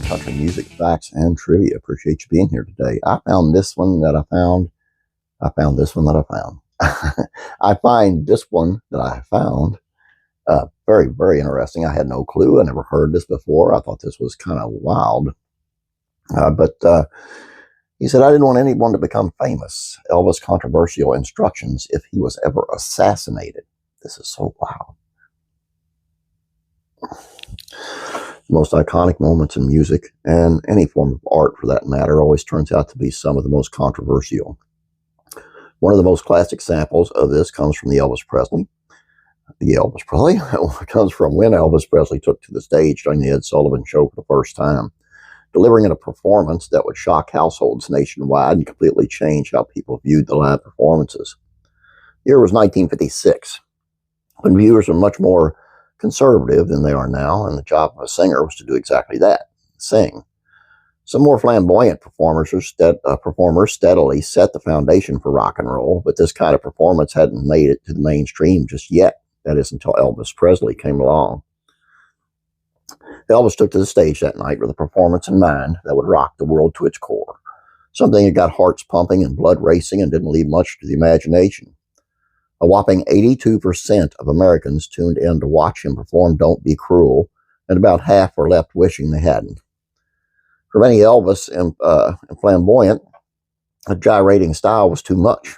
country music facts and trivia. Appreciate you being here today. I found this one that I found. I found this one that I found. I find this one that I found very, very interesting. I had no clue. I never heard this before. I thought this was kind of wild. But he said, I didn't want anyone to become famous. Elvis' controversial instructions if he was ever assassinated. This is so wild. Most iconic moments in music and any form of art for that matter always turns out to be some of the most controversial. One of the most classic samples of this comes from Elvis Presley. Comes from when Elvis Presley took to the stage during the Ed Sullivan Show for the first time, delivering a performance that would shock households nationwide and completely change how people viewed the live performances. The year was 1956, when viewers were much more conservative than they are now, and the job of a singer was to do exactly that, sing. Some more flamboyant performers steadily set the foundation for rock and roll, but this kind of performance hadn't made it to the mainstream just yet. That is until Elvis Presley came along. Elvis took to the stage that night with a performance in mind that would rock the world to its core, something that got hearts pumping and blood racing and didn't leave much to the imagination. A whopping 82% of Americans tuned in to watch him perform Don't Be Cruel, and about half were left wishing they hadn't. For many, Elvis and flamboyant, a gyrating style was too much.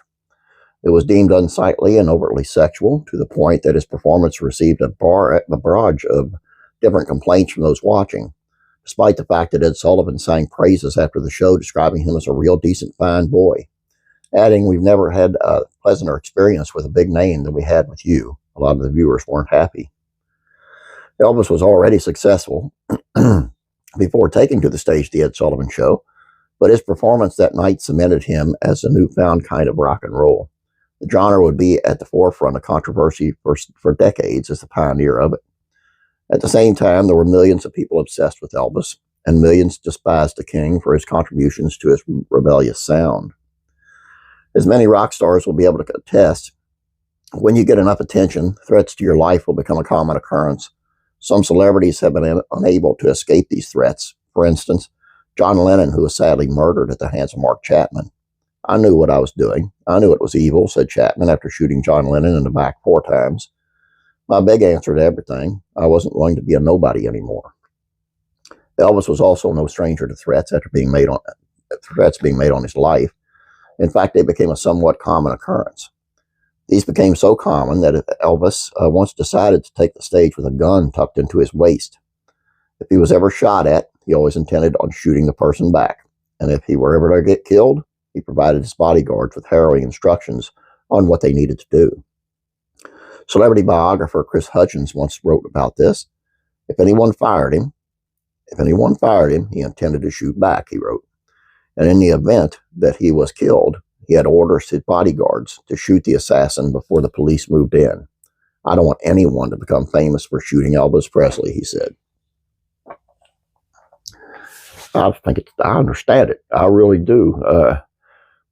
It was deemed unsightly and overtly sexual, to the point that his performance received a barrage of different complaints from those watching, despite the fact that Ed Sullivan sang praises after the show, describing him as a real decent, fine boy, adding, "We've never had a pleasanter experience with a big name than we had with you." A lot of the viewers weren't happy. Elvis was already successful before taking to the stage the Ed Sullivan Show, but his performance that night cemented him as a newfound kind of rock and roll. The genre would be at the forefront of controversy for decades as the pioneer of it. At the same time, there were millions of people obsessed with Elvis, and millions despised the king for his contributions to his rebellious sound. As many rock stars will be able to attest, when you get enough attention, threats to your life will become a common occurrence. Some celebrities have been unable to escape these threats. For instance, John Lennon, who was sadly murdered at the hands of Mark Chapman. "I knew what I was doing. I knew it was evil," said Chapman after shooting John Lennon in the back 4 times. "My big answer to everything. I wasn't going to be a nobody anymore." Elvis was also no stranger to threats being made on his life. In fact, they became a somewhat common occurrence. These became so common that Elvis once decided to take the stage with a gun tucked into his waist. If he was ever shot at, he always intended on shooting the person back. And if he were ever to get killed, he provided his bodyguards with harrowing instructions on what they needed to do. Celebrity biographer Chris Hutchins once wrote about this. If anyone fired him, he intended to shoot back, he wrote. And in the event that he was killed, he had orders his bodyguards to shoot the assassin before the police moved in. "I don't want anyone to become famous for shooting Elvis Presley," he said. I understand it. I really do.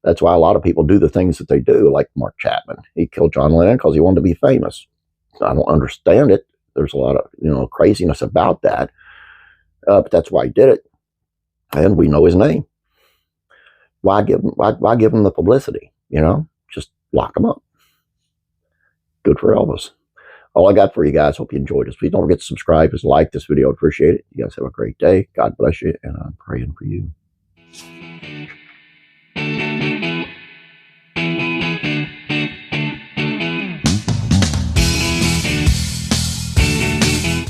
That's why a lot of people do the things that they do, like Mark Chapman. He killed John Lennon because he wanted to be famous. I don't understand it. There's a lot of craziness about that. But that's why he did it. And we know his name. Why give him the publicity? Just lock him up. Good for Elvis. All I got for you guys. Hope you enjoyed this. Please don't forget to subscribe. Just like this video. I'd appreciate it. You guys have a great day. God bless you. And I'm praying for you.